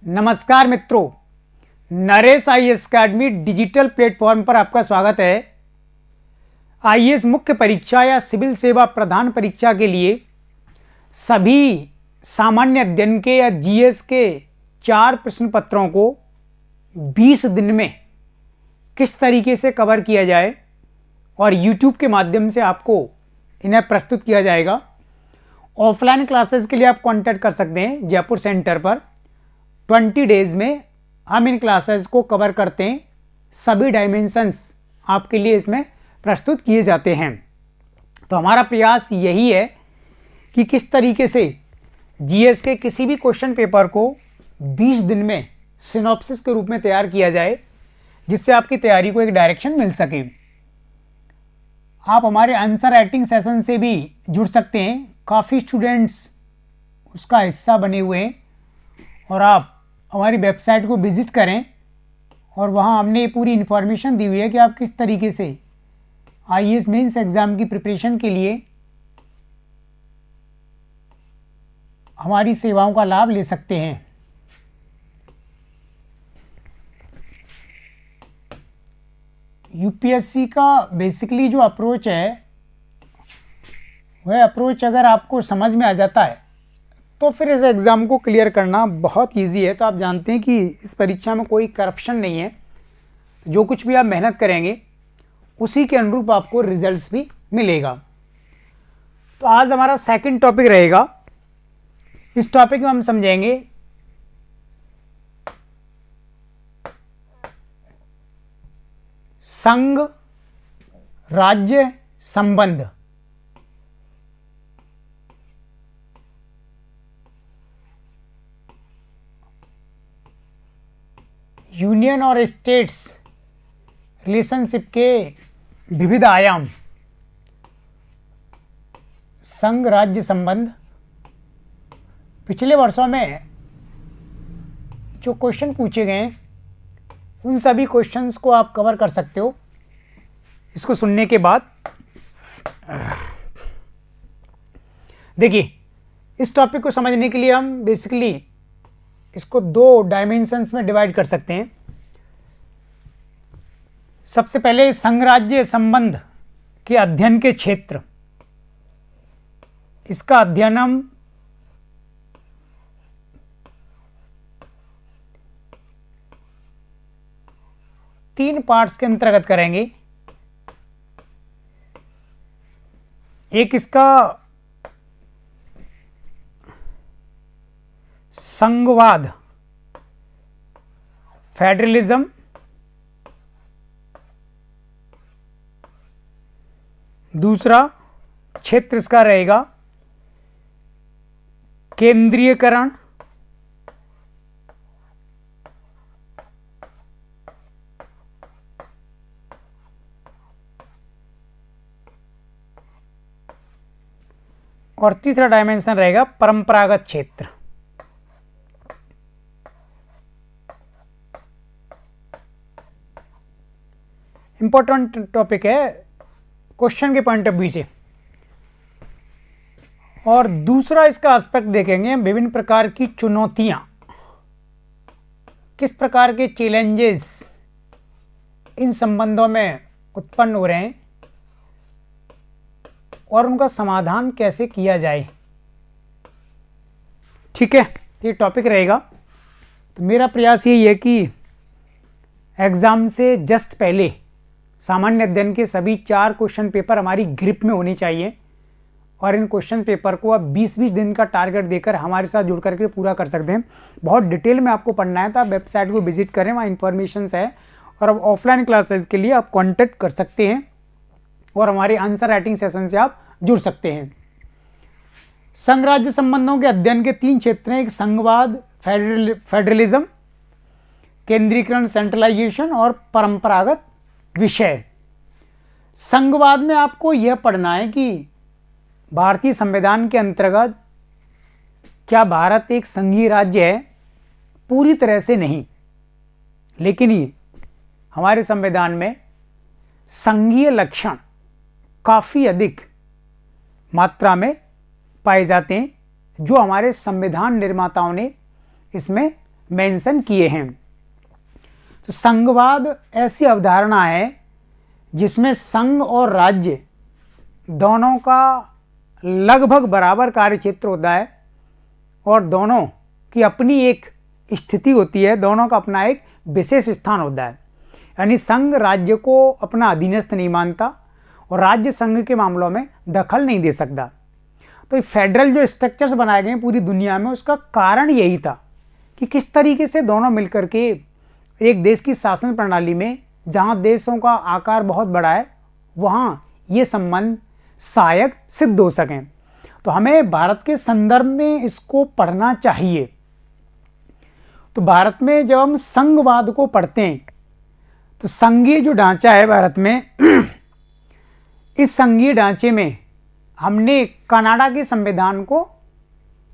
नमस्कार मित्रों, Naresh IAS academy digital platform पर आपका स्वागत है। आईएएस मुख्य परीक्षा या सिविल सेवा प्रधान परीक्षा के लिए सभी सामान्य अध्ययन के या जीएस के 4 प्रश्न पत्रों को 20 दिन में किस तरीके से कवर किया जाए और YouTube के माध्यम से आपको इन्हें प्रस्तुत किया जाएगा। ऑफलाइन क्लासेस के लिए आप कांटेक्ट कर सकते हैं जयपुर सेंटर पर। 20 डेज में हम इन क्लासेस को कवर करते हैं। सभी डायमेंशंस आपके लिए इसमें प्रस्तुत किए जाते हैं। तो हमारा प्रयास यही है कि किस तरीके से जीएस के किसी भी क्वेश्चन पेपर को 20 दिन में सिनॉप्सिस के रूप में तैयार किया जाए, जिससे आपकी तैयारी को एक डायरेक्शन मिल सके। आप हमारे आंसर राइटिंग सेशन से भी जुड़ सकते हैं। काफ़ी स्टूडेंट्स उसका हिस्सा बने हुए हैं और आप हमारी वेबसाइट को विज़िट करें और वहाँ हमने पूरी इन्फॉर्मेशन दी हुई है कि आप किस तरीके से आईएएस मेंस एग्ज़ाम की प्रिपरेशन के लिए हमारी सेवाओं का लाभ ले सकते हैं। यूपीएससी का बेसिकली जो अप्रोच है, वह अप्रोच अगर आपको समझ में आ जाता है तो फिर इस एग्ज़ाम को क्लियर करना बहुत इजी है। तो आप जानते हैं कि इस परीक्षा में कोई करप्शन नहीं है। जो कुछ भी आप मेहनत करेंगे उसी के अनुरूप आपको रिजल्ट्स भी मिलेगा। तो आज हमारा सेकंड टॉपिक रहेगा। इस टॉपिक में हम समझेंगे संघ राज्य संबंध। यूनियन और स्टेट्स रिलेशनशिप के विविध आयाम। संघ राज्य संबंध। पिछले वर्षों में जो क्वेश्चन पूछे गए हैं उन सभी क्वेश्चंस को आप कवर कर सकते हो इसको सुनने के बाद। देखिए, इस टॉपिक को समझने के लिए हम बेसिकली इसको 2 डायमेंशंस में डिवाइड कर सकते हैं। सबसे पहले संघ राज्य संबंध के अध्ययन के क्षेत्र। इसका अध्ययन हम तीन पार्ट्स के अंतर्गत करेंगे। एक इसका संघवाद, फेडरलिज्म। दूसरा क्षेत्र इसका रहेगा केंद्रीयकरण। और तीसरा डायमेंशन रहेगा परंपरागत क्षेत्र। इंपॉर्टेंट टॉपिक है क्वेश्चन के पॉइंट ऑफ व्यू से। और दूसरा इसका एस्पेक्ट देखेंगे विभिन्न प्रकार की चुनौतियां, किस प्रकार के चैलेंजेस इन संबंधों में उत्पन्न हो रहे हैं और उनका समाधान कैसे किया जाए। ठीक है, ये टॉपिक रहेगा। तो मेरा प्रयास यही है कि एग्ज़ाम से जस्ट पहले सामान्य अध्ययन के सभी 4 क्वेश्चन पेपर हमारी ग्रिप में होने चाहिए और इन क्वेश्चन पेपर को आप 20-20 दिन का टारगेट देकर हमारे साथ जुड़ करके पूरा कर सकते हैं। बहुत डिटेल में आपको पढ़ना है तो आप वेबसाइट को विजिट करें, वहाँ इन्फॉर्मेशन है। और अब ऑफलाइन क्लासेस के लिए आप कॉन्टेक्ट कर सकते हैं और हमारे आंसर राइटिंग सेशन से आप जुड़ सकते हैं। संघ राज्य संबंधों के अध्ययन के 3 क्षेत्र हैं। एक संघवाद, फेडरलिज्म, केंद्रीकरण सेंट्रलाइजेशन और परंपरागत विषय। संघवाद में आपको यह पढ़ना है कि भारतीय संविधान के अंतर्गत क्या भारत एक संघीय राज्य है? पूरी तरह से नहीं, लेकिन ये हमारे संविधान में संघीय लक्षण काफ़ी अधिक मात्रा में पाए जाते हैं, जो हमारे संविधान निर्माताओं ने इसमें मेंशन किए हैं। तो संघवाद ऐसी अवधारणा है जिसमें संघ और राज्य दोनों का लगभग बराबर कार्यक्षेत्र होता है और दोनों की अपनी एक स्थिति होती है, दोनों का अपना एक विशेष स्थान होता है। यानी संघ राज्य को अपना अधीनस्थ नहीं मानता और राज्य संघ के मामलों में दखल नहीं दे सकता। तो ये फेडरल जो स्ट्रक्चर्स बनाए गए हैं पूरी दुनिया में, उसका कारण यही था कि किस तरीके से दोनों मिलकर के एक देश की शासन प्रणाली में, जहाँ देशों का आकार बहुत बड़ा है, वहाँ ये संबंध सहायक सिद्ध हो सकें। तो हमें भारत के संदर्भ में इसको पढ़ना चाहिए। तो भारत में जब हम संघवाद को पढ़ते हैं तो संघीय जो ढांचा है भारत में इस संघीय ढांचे में हमने कनाडा के संविधान को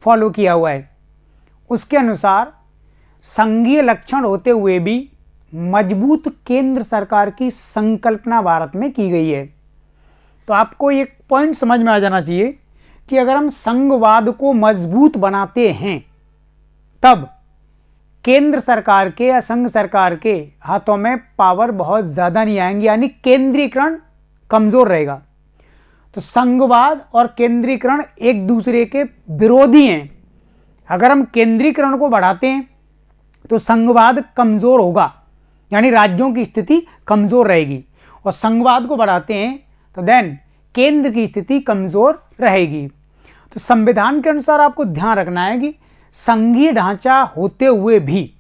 फॉलो किया हुआ है। उसके अनुसार संघीय लक्षण होते हुए भी मजबूत केंद्र सरकार की संकल्पना भारत में की गई है। तो आपको एक पॉइंट समझ में आ जाना चाहिए कि अगर हम संघवाद को मजबूत बनाते हैं तब केंद्र सरकार के या संघ सरकार के हाथों में पावर बहुत ज़्यादा नहीं आएंगी, यानी केंद्रीकरण कमज़ोर रहेगा। तो संघवाद और केंद्रीकरण एक दूसरे के विरोधी हैं। अगर हम केंद्रीकरण को बढ़ाते हैं तो संघवाद कमज़ोर होगा, यानी राज्यों की स्थिति कमज़ोर रहेगी, और संघवाद को बढ़ाते हैं तो देन केंद्र की स्थिति कमज़ोर रहेगी। तो संविधान के अनुसार आपको ध्यान रखना है कि संघीय ढांचा होते हुए भी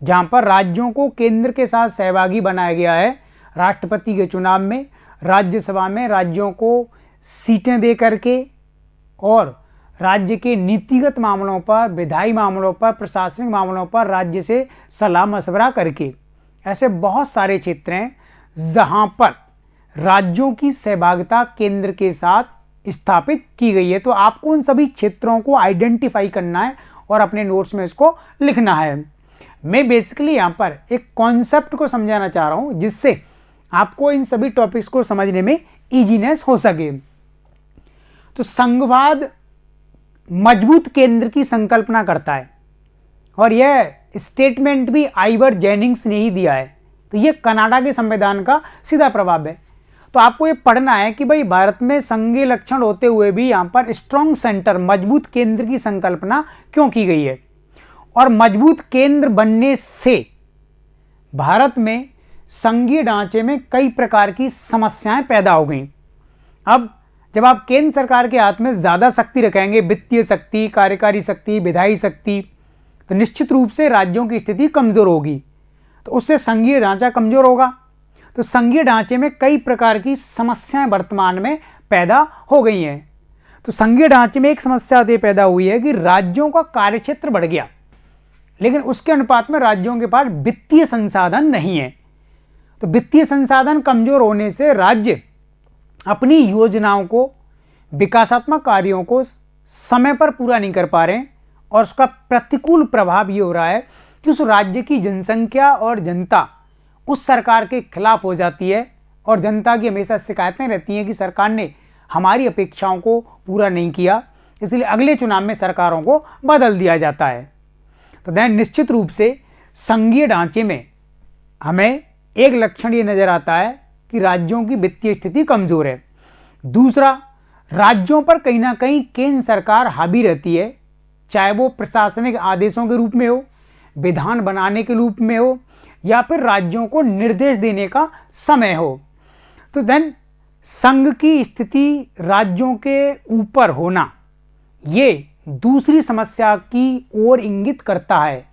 जहाँ पर राज्यों को केंद्र के साथ सहभागी बनाया गया है, राष्ट्रपति के चुनाव में, राज्यसभा में राज्यों को सीटें दे करके और राज्य के नीतिगत मामलों पर, विधायी मामलों पर, प्रशासनिक मामलों पर राज्य से सलाह मशवरा करके, ऐसे बहुत सारे क्षेत्र हैं जहाँ पर राज्यों की सहभागिता केंद्र के साथ स्थापित की गई है। तो आपको उन सभी क्षेत्रों को आइडेंटिफाई करना है और अपने नोट्स में इसको लिखना है। मैं बेसिकली यहाँ पर एक कॉन्सेप्ट को समझाना चाह रहा हूँ जिससे आपको इन सभी टॉपिक्स को समझने में इजीनेस हो सके। तो संघवाद मजबूत केंद्र की संकल्पना करता है और यह स्टेटमेंट भी आइवर जेनिंग्स ने ही दिया है। तो यह कनाडा के संविधान का सीधा प्रभाव है। तो आपको ये पढ़ना है कि भाई भारत में संघीय लक्षण होते हुए भी यहाँ पर स्ट्रॉन्ग सेंटर, मजबूत केंद्र की संकल्पना क्यों की गई है, और मजबूत केंद्र बनने से भारत में संघीय ढांचे में कई प्रकार की समस्याएं पैदा हो गई। अब जब आप केंद्र सरकार के हाथ में ज़्यादा शक्ति रखेंगे, वित्तीय शक्ति, कार्यकारी शक्ति, विधायी शक्ति, तो निश्चित रूप से राज्यों की स्थिति कमज़ोर होगी, तो उससे संघीय ढांचा कमज़ोर होगा। तो संघीय ढांचे में कई प्रकार की समस्याएं वर्तमान में पैदा हो गई हैं। तो संघीय ढांचे में एक समस्या ये पैदा हुई है कि राज्यों का कार्यक्षेत्र बढ़ गया, लेकिन उसके अनुपात में राज्यों के पास वित्तीय संसाधन नहीं है। तो वित्तीय संसाधन कमजोर होने से राज्य अपनी योजनाओं को, विकासात्मक कार्यों को समय पर पूरा नहीं कर पा रहे हैं, और उसका प्रतिकूल प्रभाव ये हो रहा है कि उस राज्य की जनसंख्या और जनता उस सरकार के खिलाफ हो जाती है, और जनता की हमेशा शिकायतें रहती हैं कि सरकार ने हमारी अपेक्षाओं को पूरा नहीं किया, इसलिए अगले चुनाव में सरकारों को बदल दिया जाता है। तो दैन निश्चित रूप से संघीय ढांचे में हमें एक लक्षण ये नज़र आता है कि राज्यों की वित्तीय स्थिति कमज़ोर है। दूसरा, राज्यों पर कहीं ना कहीं केंद्र सरकार हावी रहती है, चाहे वो प्रशासनिक आदेशों के रूप में हो, विधान बनाने के रूप में हो, या फिर राज्यों को निर्देश देने का समय हो। तो देन संघ की स्थिति राज्यों के ऊपर होना ये दूसरी समस्या की ओर इंगित करता है,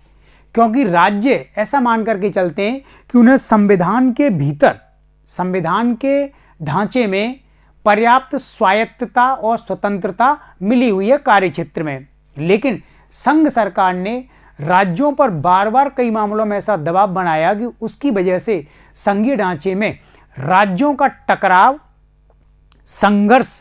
क्योंकि राज्य ऐसा मान करके चलते हैं कि उन्हें संविधान के भीतर, संविधान के ढांचे में पर्याप्त स्वायत्तता और स्वतंत्रता मिली हुई है कार्यक्षेत्र में। लेकिन संघ सरकार ने राज्यों पर बार बार कई मामलों में ऐसा दबाव बनाया कि उसकी वजह से संघीय ढांचे में राज्यों का टकराव, संघर्ष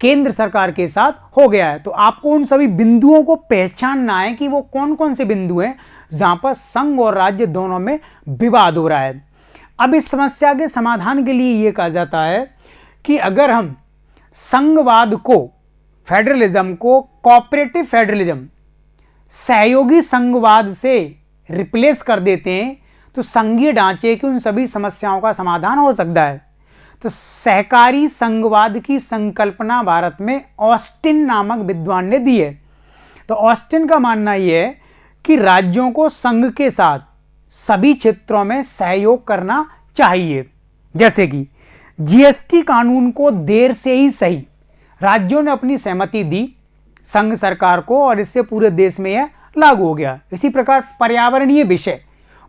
केंद्र सरकार के साथ हो गया है। तो आपको उन सभी बिंदुओं को पहचानना है कि वो कौन कौन से बिंदु हैं जहां पर संघ और राज्य दोनों में विवाद हो रहा है। अब इस समस्या के समाधान के लिए यह कहा जाता है कि अगर हम संघवाद को, फेडरलिज्म को कोऑपरेटिव फेडरलिज्म, सहयोगी संघवाद से रिप्लेस कर देते हैं तो संघीय ढांचे की उन सभी समस्याओं का समाधान हो सकता है। तो सहकारी संघवाद की संकल्पना भारत में ऑस्टिन नामक विद्वान ने दी है। तो ऑस्टिन का मानना यह है कि राज्यों को संघ के साथ सभी क्षेत्रों में सहयोग करना चाहिए। जैसे कि जीएसटी कानून को देर से ही सही राज्यों ने अपनी सहमति दी संघ सरकार को और इससे पूरे देश में यह लागू हो गया। इसी प्रकार पर्यावरणीय विषय,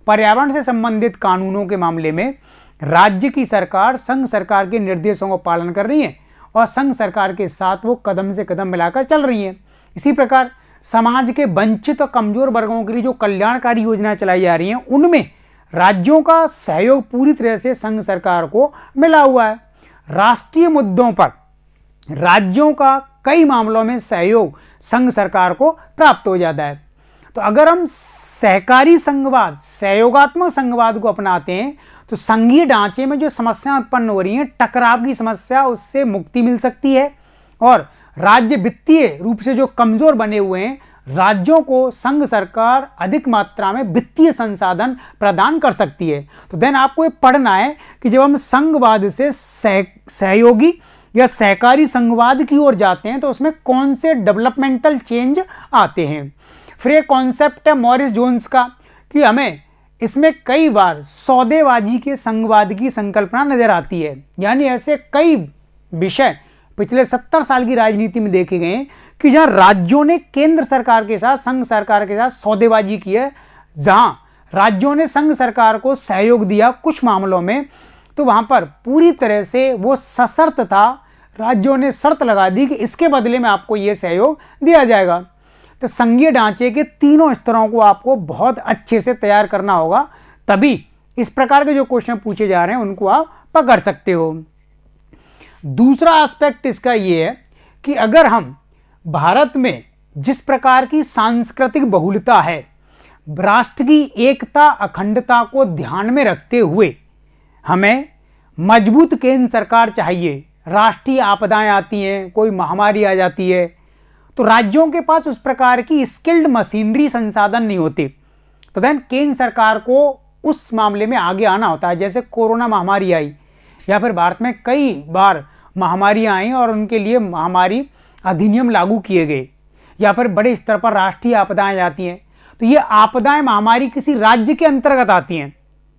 पर्यावरण से संबंधित कानूनों के मामले में राज्य की सरकार संघ सरकार के निर्देशों का पालन कर रही है और संघ सरकार के साथ वो कदम से कदम मिलाकर चल रही है। इसी प्रकार समाज के वंचित और कमजोर वर्गों के लिए जो कल्याणकारी योजनाएं चलाई जा रही हैं उनमें राज्यों का सहयोग पूरी तरह से संघ सरकार को मिला हुआ है। राष्ट्रीय मुद्दों पर राज्यों का कई मामलों में सहयोग संघ सरकार को प्राप्त हो जाता है। तो अगर हम सहकारी संघवाद, सहयोगात्मक संघवाद को अपनाते हैं तो संघीय ढांचे में जो समस्याएं उत्पन्न हो रही हैं, टकराव की समस्या, उससे मुक्ति मिल सकती है और राज्य वित्तीय रूप से जो कमजोर बने हुए हैं राज्यों को संघ सरकार अधिक मात्रा में वित्तीय संसाधन प्रदान कर सकती है। तो देन आपको ये पढ़ना है कि जब हम संघवाद से सहयोगी या सहकारी संघवाद की ओर जाते हैं तो उसमें कौन से डेवलपमेंटल चेंज आते हैं। फिर एक कॉन्सेप्ट है मॉरिस जोन्स का कि हमें इसमें कई बार सौदेबाजी के संघवाद की संकल्पना नजर आती है। यानी ऐसे कई विषय पिछले 70 साल की राजनीति में देखे गए कि जहां राज्यों ने केंद्र सरकार के साथ, संघ सरकार के साथ सौदेबाजी की है, जहां राज्यों ने संघ सरकार को सहयोग दिया कुछ मामलों में, तो वहां पर पूरी तरह से वो सशर्त था, राज्यों ने शर्त लगा दी कि इसके बदले में आपको ये सहयोग दिया जाएगा। तो संघीय ढांचे के तीनों स्तरों को आपको बहुत अच्छे से तैयार करना होगा, तभी इस प्रकार के जो क्वेश्चन पूछे जा रहे हैं उनको आप पकड़ सकते हो। दूसरा एस्पेक्ट इसका ये है कि अगर हम भारत में जिस प्रकार की सांस्कृतिक बहुलता है, राष्ट्र की एकता अखंडता को ध्यान में रखते हुए हमें मजबूत केंद्र सरकार चाहिए। राष्ट्रीय आपदाएं आती हैं, कोई महामारी आ जाती है, तो राज्यों के पास उस प्रकार की स्किल्ड मशीनरी संसाधन नहीं होते, तो देन केंद्र सरकार को उस मामले में आगे आना होता है। जैसे कोरोना महामारी आई या फिर भारत में कई बार महामारियां आई और उनके लिए महामारी अधिनियम लागू किए गए, या फिर बड़े स्तर पर राष्ट्रीय आपदाएं आती हैं, तो ये आपदाएं महामारी किसी राज्य के अंतर्गत आती हैं,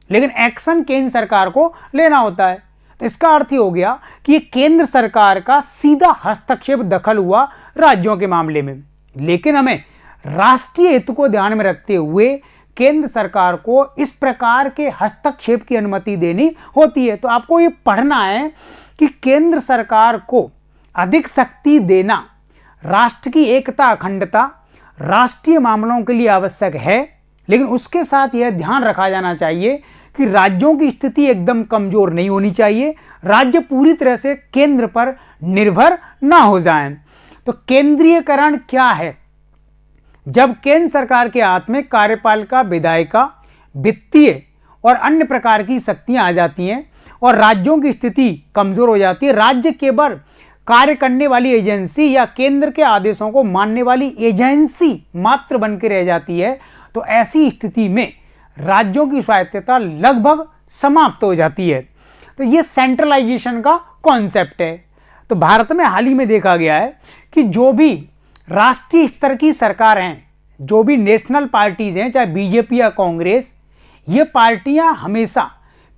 लेकिन एक्शन केंद्र सरकार को लेना होता है। तो इसका अर्थ ही हो गया कि ये केंद्र सरकार का सीधा हस्तक्षेप, दखल हुआ राज्यों के मामले में। लेकिन हमें राष्ट्रीय हित को ध्यान में रखते हुए केंद्र सरकार को इस प्रकार के हस्तक्षेप की अनुमति देनी होती है। तो आपको ये पढ़ना है कि केंद्र सरकार को अधिक शक्ति देना राष्ट्र की एकता अखंडता, राष्ट्रीय मामलों के लिए आवश्यक है, लेकिन उसके साथ यह ध्यान रखा जाना चाहिए कि राज्यों की स्थिति एकदम कमजोर नहीं होनी चाहिए, राज्य पूरी तरह से केंद्र पर निर्भर ना हो जाएं। तो केंद्रीयकरण क्या है? जब केंद्र सरकार के हाथ में कार्यपालिका, विधायिका, वित्तीय और अन्य प्रकार की शक्तियां आ जाती हैं और राज्यों की स्थिति कमजोर हो जाती है, राज्य केवल कार्य करने वाली एजेंसी या केंद्र के आदेशों को मानने वाली एजेंसी मात्र बन के रह जाती है, तो ऐसी स्थिति में राज्यों की स्वायत्तता लगभग समाप्त हो जाती है। तो ये सेंट्रलाइजेशन का कॉन्सेप्ट है। तो भारत में हाल ही में देखा गया है कि जो भी राष्ट्रीय स्तर की सरकार हैं, जो भी नेशनल पार्टीज हैं, चाहे बीजेपी या कांग्रेस, ये पार्टियां हमेशा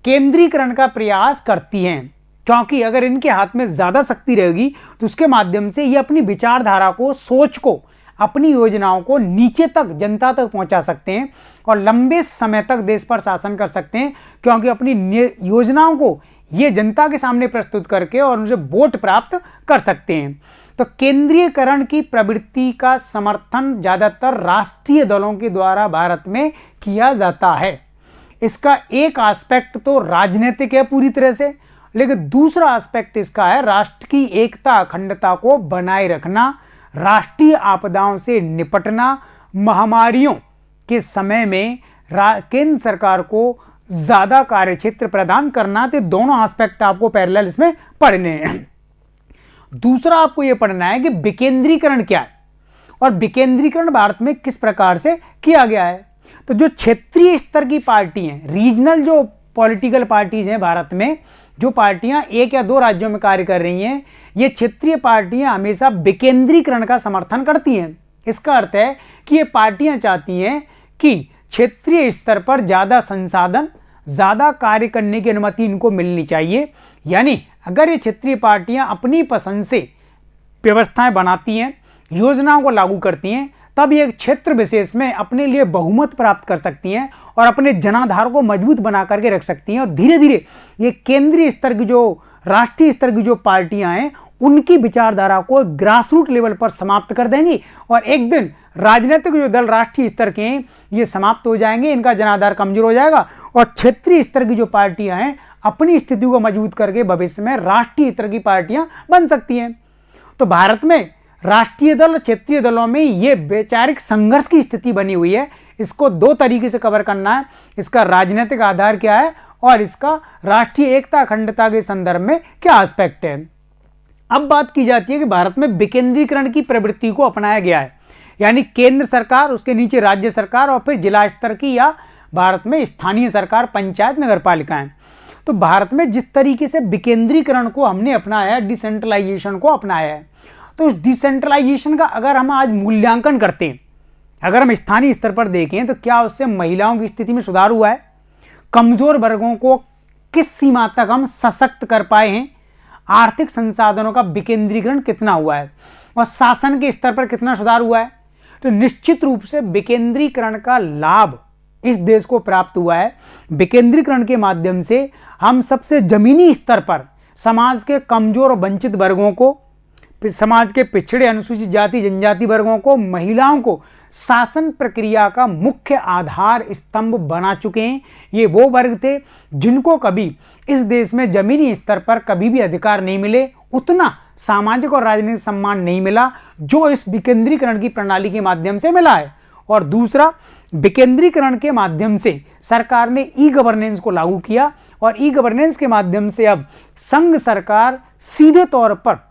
केंद्रीकरण का प्रयास करती हैं, क्योंकि अगर इनके हाथ में ज़्यादा शक्ति रहेगी तो उसके माध्यम से ये अपनी विचारधारा को, सोच को, अपनी योजनाओं को नीचे तक, जनता तक पहुंचा सकते हैं और लंबे समय तक देश पर शासन कर सकते हैं, क्योंकि अपनी योजनाओं को ये जनता के सामने प्रस्तुत करके और उनसे वोट प्राप्त कर सकते हैं। तो केंद्रीयकरण की प्रवृत्ति का समर्थन ज़्यादातर राष्ट्रीय दलों के द्वारा भारत में किया जाता है। इसका एक एस्पेक्ट तो राजनीतिक है पूरी तरह से, लेकिन दूसरा एस्पेक्ट इसका है राष्ट्र की एकता अखंडता को बनाए रखना, राष्ट्रीय आपदाओं से निपटना, महामारियों के समय में केंद्र सरकार को ज़्यादा कार्यक्षेत्र प्रदान करना। तो दोनों एस्पेक्ट आपको पैरेलल इसमें पढ़ने हैं। दूसरा आपको यह पढ़ना है कि विकेंद्रीकरण क्या है और विकेंद्रीकरण भारत में किस प्रकार से किया गया है। तो जो क्षेत्रीय स्तर की पार्टी हैं, रीजनल जो पॉलिटिकल पार्टीज हैं भारत में, जो पार्टियां एक या दो राज्यों में कार्य कर रही हैं, ये क्षेत्रीय पार्टियां हमेशा विकेंद्रीकरण का समर्थन करती हैं। इसका अर्थ है कि ये पार्टियां चाहती हैं कि क्षेत्रीय स्तर पर ज़्यादा संसाधन, ज़्यादा कार्य करने की अनुमति इनको मिलनी चाहिए। यानी अगर ये क्षेत्रीय पार्टियां अपनी पसंद से व्यवस्थाएं बनाती हैं, योजनाओं को लागू करती हैं, तब ये क्षेत्र विशेष में अपने लिए बहुमत प्राप्त कर सकती हैं और अपने जनाधार को मजबूत बना करके रख सकती हैं। और धीरे धीरे ये केंद्रीय स्तर की जो, राष्ट्रीय स्तर की जो पार्टियां हैं, उनकी विचारधारा को ग्रासरूट लेवल पर समाप्त कर देंगी और एक दिन राजनीतिक जो दल राष्ट्रीय स्तर के हैं ये समाप्त हो जाएंगे, इनका जनाधार कमजोर हो जाएगा और क्षेत्रीय स्तर की जो पार्टियां हैं अपनी स्थिति को मजबूत करके भविष्य में राष्ट्रीय स्तर की पार्टियां बन सकती हैं। तो भारत में राष्ट्रीय दल और क्षेत्रीय दलों में ये वैचारिक संघर्ष की स्थिति बनी हुई है। इसको दो तरीके से कवर करना है, इसका राजनीतिक आधार क्या है और इसका राष्ट्रीय एकता अखंडता के संदर्भ में क्या एस्पेक्ट है। अब बात की जाती है कि भारत में विकेंद्रीकरण की प्रवृत्ति को अपनाया गया है, यानी केंद्र सरकार, उसके नीचे राज्य सरकार और फिर जिला स्तर की या भारत में स्थानीय सरकार, पंचायत, नगर पालिकाएं। तो भारत में जिस तरीके से विकेंद्रीकरण को हमने अपनाया है, डिसेंट्रलाइजेशन को अपनाया है, तो उस डिसेंट्रलाइजेशन का अगर हम आज मूल्यांकन करते हैं, अगर हम स्थानीय स्तर पर देखें तो क्या उससे महिलाओं की स्थिति में सुधार हुआ है, कमजोर वर्गों को किस सीमा तक हम सशक्त कर पाए हैं, आर्थिक संसाधनों का विकेंद्रीकरण कितना हुआ है और शासन के स्तर पर कितना सुधार हुआ है। तो निश्चित रूप से विकेंद्रीकरण का लाभ इस देश को प्राप्त हुआ है। विकेंद्रीकरण के माध्यम से हम सबसे जमीनी स्तर पर समाज के कमजोर और वंचित वर्गों को, समाज के पिछड़े अनुसूचित जाति जनजाति वर्गों को, महिलाओं को शासन प्रक्रिया का मुख्य आधार स्तंभ बना चुके हैं। ये वो वर्ग थे जिनको कभी इस देश में जमीनी स्तर पर कभी भी अधिकार नहीं मिले, उतना सामाजिक और राजनीतिक सम्मान नहीं मिला जो इस विकेंद्रीकरण की प्रणाली के माध्यम से मिला है। और दूसरा, विकेंद्रीकरण के माध्यम से सरकार ने ई गवर्नेंस को लागू किया और ई गवर्नेंस के माध्यम से अब संघ सरकार सीधे तौर पर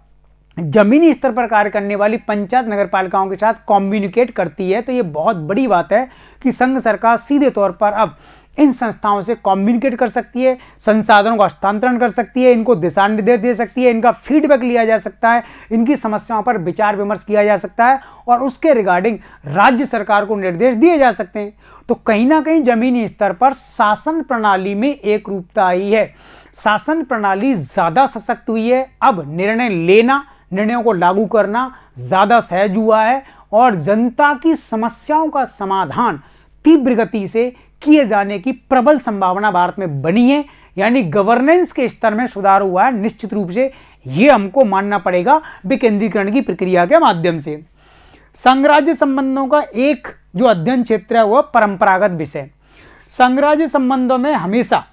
जमीनी स्तर पर कार्य करने वाली पंचायत नगर पालिकाओं के साथ कम्युनिकेट करती है। तो ये बहुत बड़ी बात है कि संघ सरकार सीधे तौर पर अब इन संस्थाओं से कम्युनिकेट कर सकती है, संसाधनों का हस्तांतरण कर सकती है, इनको दिशा निर्देश दे सकती है, इनका फीडबैक लिया जा सकता है, इनकी समस्याओं पर विचार विमर्श किया जा सकता है और उसके रिगार्डिंग राज्य सरकार को निर्देश दिए जा सकते हैं। तो कहीं ना कहीं जमीनी स्तर पर शासन प्रणाली में एक रूपता आई है, शासन प्रणाली ज़्यादा सशक्त हुई है। अब निर्णय लेना, निर्णयों को लागू करना ज़्यादा सहज हुआ है और जनता की समस्याओं का समाधान तीव्र गति से किए जाने की प्रबल संभावना भारत में बनी है। यानी गवर्नेंस के स्तर में सुधार हुआ है निश्चित रूप से, ये हमको मानना पड़ेगा विकेंद्रीकरण की प्रक्रिया के माध्यम से। संघ राज्य संबंधों का एक जो अध्ययन क्षेत्र है वह परंपरागत विषय। संघ राज्य संबंधों में हमेशा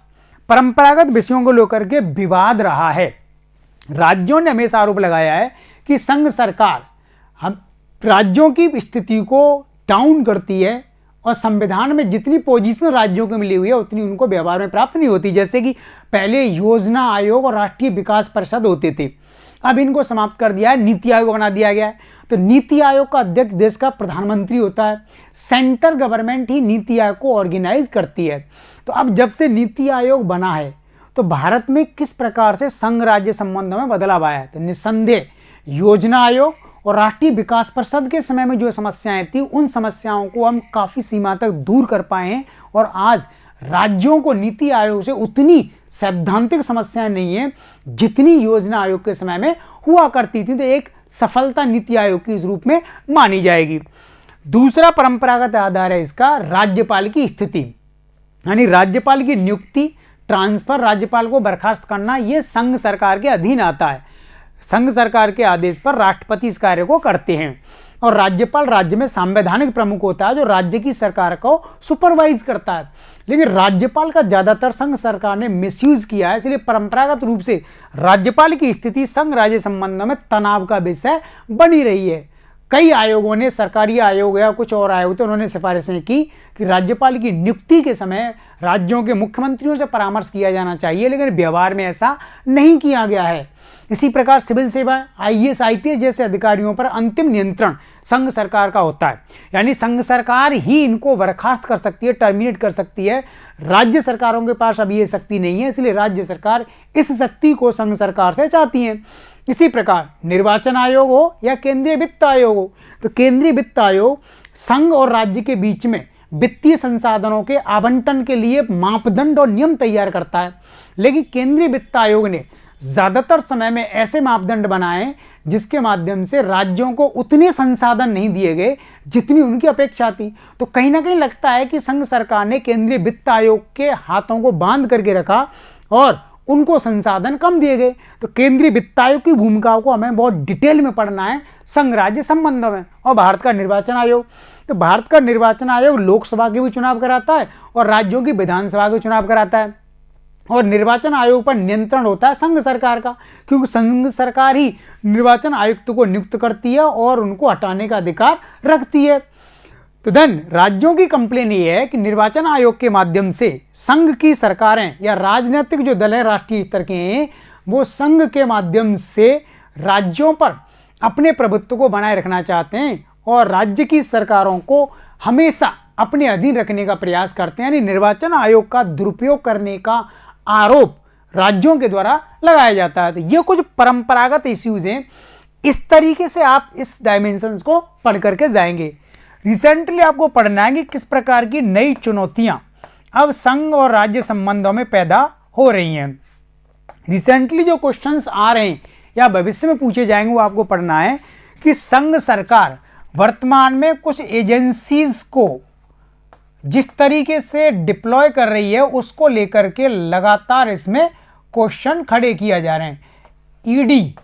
परंपरागत विषयों को लेकर के विवाद रहा है। राज्यों ने हमेशा आरोप लगाया है कि संघ सरकार हम राज्यों की स्थिति को डाउन करती है और संविधान में जितनी पोजीशन राज्यों को मिली हुई है उतनी उनको व्यवहार में प्राप्त नहीं होती। जैसे कि पहले योजना आयोग और राष्ट्रीय विकास परिषद होते थे, अब इनको समाप्त कर दिया है, नीति आयोग बना दिया गया है। तो नीति आयोग का अध्यक्ष देश का प्रधानमंत्री होता है, सेंट्रल गवर्नमेंट ही नीति आयोग को ऑर्गेनाइज करती है। तो अब जब से नीति आयोग बना है तो भारत में किस प्रकार से संघ राज्य संबंधों में बदलाव आया है। तो निस्संदेह योजना आयोग और राष्ट्रीय विकास परिषद के समय में जो समस्याएं थी उन समस्याओं को हम काफ़ी सीमा तक दूर कर पाए हैं और आज राज्यों को नीति आयोग से उतनी सैद्धांतिक समस्याएं नहीं है जितनी योजना आयोग के समय में हुआ करती थी। तो एक सफलता नीति आयोग के इस रूप में मानी जाएगी। दूसरा परंपरागत आधार है इसका राज्यपाल की स्थिति, यानी राज्यपाल की नियुक्ति, ट्रांसफर, राज्यपाल को बर्खास्त करना, ये संघ सरकार के अधीन आता है। संघ सरकार के आदेश पर राष्ट्रपति इस कार्य को करते हैं और राज्यपाल राज्य में संवैधानिक प्रमुख होता है जो राज्य की सरकार को सुपरवाइज करता है। लेकिन राज्यपाल का ज़्यादातर संघ सरकार ने मिसयूज किया है, इसलिए परंपरागत रूप से राज्यपाल की स्थिति संघ राज्य संबंधों में तनाव का विषय बनी रही है। कई आयोगों ने, सरकारी आयोग या कुछ और आयोग थे, उन्होंने सिफारिशें की कि राज्यपाल की नियुक्ति के समय राज्यों के मुख्यमंत्रियों से परामर्श किया जाना चाहिए, लेकिन व्यवहार में ऐसा नहीं किया गया है। इसी प्रकार सिविल सेवा आईएएस आईपीएस जैसे अधिकारियों पर अंतिम नियंत्रण संघ सरकार का होता है, यानी संघ सरकार ही इनको बर्खास्त कर सकती है, टर्मिनेट कर सकती है। राज्य सरकारों के पास अभी ये शक्ति नहीं है, इसलिए राज्य सरकार इस शक्ति को संघ सरकार से चाहती है। इसी प्रकार निर्वाचन आयोग हो या केंद्रीय वित्त आयोग हो, तो केंद्रीय वित्त आयोग संघ और राज्य के बीच में वित्तीय संसाधनों के आवंटन के लिए मापदंड और नियम तैयार करता है। लेकिन केंद्रीय वित्त आयोग ने ज्यादातर समय में ऐसे मापदंड बनाए जिसके माध्यम से राज्यों को उतने संसाधन नहीं दिए गए जितनी उनकी अपेक्षा थी। तो कहीं ना कहीं लगता है कि संघ सरकार ने केंद्रीय वित्त आयोग के हाथों को बांध करके रखा और उनको संसाधन कम दिए गए। तो केंद्रीय वित्त आयोग की भूमिकाओं को हमें बहुत डिटेल में पढ़ना है संघ राज्य संबंधों में। और भारत का निर्वाचन आयोग, तो भारत का निर्वाचन आयोग लोकसभा के भी चुनाव कराता है और राज्यों की विधानसभा के चुनाव कराता है। और निर्वाचन आयोग पर नियंत्रण होता है संघ सरकार का, क्योंकि संघ सरकार ही निर्वाचन आयुक्त को नियुक्त करती है और उनको हटाने का अधिकार रखती है। तो देन राज्यों की कंप्लेन ये है कि निर्वाचन आयोग के माध्यम से संघ की सरकारें या राजनीतिक जो दल हैं राष्ट्रीय स्तर के हैं, वो संघ के माध्यम से राज्यों पर अपने प्रभुत्व को बनाए रखना चाहते हैं और राज्य की सरकारों को हमेशा अपने अधीन रखने का प्रयास करते हैं। यानी निर्वाचन आयोग का दुरुपयोग करने का आरोप राज्यों के द्वारा लगाया जाता है। तो ये कुछ परंपरागत इश्यूज हैं। इस तरीके से आप इस डायमेंशंस को पढ़ करके जाएंगे। रिसेंटली आपको पढ़ना है कि किस प्रकार की नई चुनौतियां अब संघ और राज्य संबंधों में पैदा हो रही हैं। रिसेंटली जो क्वेश्चंस आ रहे हैं या भविष्य में पूछे जाएंगे वो आपको पढ़ना है कि संघ सरकार वर्तमान में कुछ एजेंसीज को जिस तरीके से डिप्लॉय कर रही है उसको लेकर के लगातार इसमें क्वेश्चन खड़े किया जा रहे हैं। ईडी,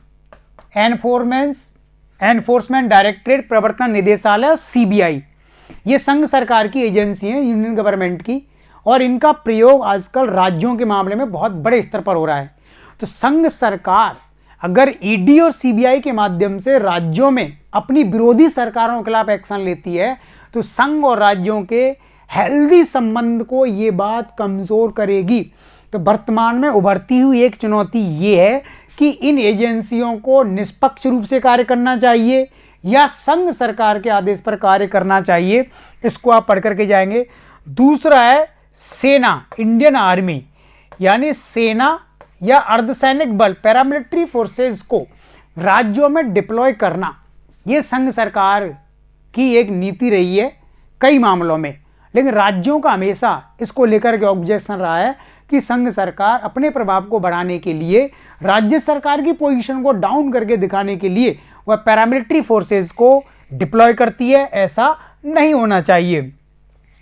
एनफोर्समेंट डायरेक्टरेट, प्रवर्तन निदेशालय, सीबीआई, ये संघ सरकार की एजेंसी है यूनियन गवर्नमेंट की, और इनका प्रयोग आजकल राज्यों के मामले में बहुत बड़े स्तर पर हो रहा है। तो संघ सरकार अगर ईडी और सीबीआई के माध्यम से राज्यों में अपनी विरोधी सरकारों के खिलाफ एक्शन लेती है तो संघ और राज्यों के हेल्दी संबंध को ये बात कमजोर करेगी। तो वर्तमान में उभरती हुई एक चुनौती ये है कि इन एजेंसियों को निष्पक्ष रूप से कार्य करना चाहिए या संघ सरकार के आदेश पर कार्य करना चाहिए, इसको आप पढ़ करके जाएंगे। दूसरा है सेना, इंडियन आर्मी, यानी सेना या अर्धसैनिक बल, पैरामिलिट्री फोर्सेस को राज्यों में डिप्लॉय करना, ये संघ सरकार की एक नीति रही है कई मामलों में। लेकिन राज्यों का हमेशा इसको लेकर के ऑब्जेक्शन रहा है कि संघ सरकार अपने प्रभाव को बढ़ाने के लिए, राज्य सरकार की पोजीशन को डाउन करके दिखाने के लिए वह पैरामिलिट्री फोर्सेस को डिप्लॉय करती है। ऐसा नहीं होना चाहिए।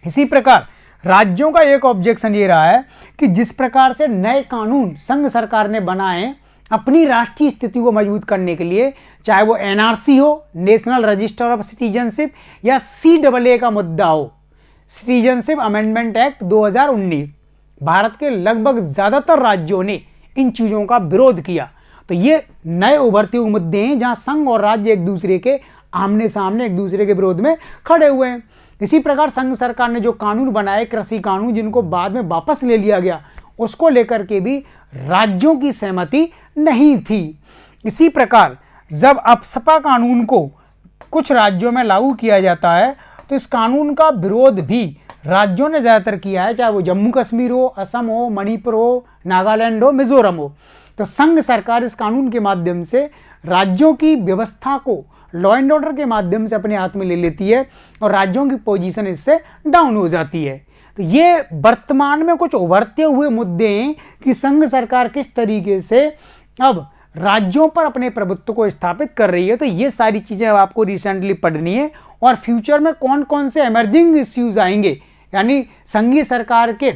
इसी प्रकार राज्यों का एक ऑब्जेक्शन ये रहा है कि जिस प्रकार से नए कानून संघ सरकार ने बनाए अपनी राष्ट्रीय स्थिति को मजबूत करने के लिए, चाहे वो एनआरसी हो, नेशनल रजिस्टर ऑफ सिटीजनशिप, या सीएए का मुद्दा हो, सिटीजनशिप अमेंडमेंट एक्ट 2019, भारत के लगभग ज्यादातर राज्यों ने इन चीजों का विरोध किया। तो ये नए उभरते हुए मुद्दे हैं जहां संघ और राज्य एक दूसरे के आमने सामने एक दूसरे के विरोध में खड़े हुए हैं। इसी प्रकार संघ सरकार ने जो कानून बनाए, कृषि कानून, जिनको बाद में वापस ले लिया गया, उसको लेकर के भी राज्यों की सहमति नहीं थी। इसी प्रकार जब अपसपा कानून को कुछ राज्यों में लागू किया जाता है तो इस कानून का विरोध भी राज्यों ने ज़्यादातर किया है, चाहे वो जम्मू कश्मीर हो, असम हो, मणिपुर हो, नागालैंड हो, मिजोरम हो। तो संघ सरकार इस कानून के माध्यम से राज्यों की व्यवस्था को लॉ एंड ऑर्डर के माध्यम से अपने हाथ में ले लेती है और राज्यों की पोजीशन इससे डाउन हो जाती है। तो ये वर्तमान में कुछ उभरते हुए मुद्दे हैं कि संघ सरकार किस तरीके से अब राज्यों पर अपने प्रभुत्व को स्थापित कर रही है। तो ये सारी चीजें आपको रिसेंटली पढ़नी है और फ्यूचर में कौन कौन से इमर्जिंग इश्यूज आएंगे, यानी संघीय सरकार के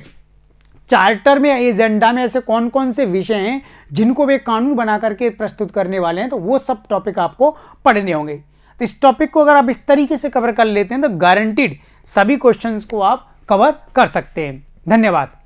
चार्टर में, एजेंडा में ऐसे कौन कौन से विषय हैं जिनको वे कानून बना करके प्रस्तुत करने वाले हैं, तो वो सब टॉपिक आपको पढ़ने होंगे। तो इस टॉपिक को अगर आप इस तरीके से कवर कर लेते हैं तो गारंटीड सभी क्वेश्चंस को आप कवर कर सकते हैं। धन्यवाद।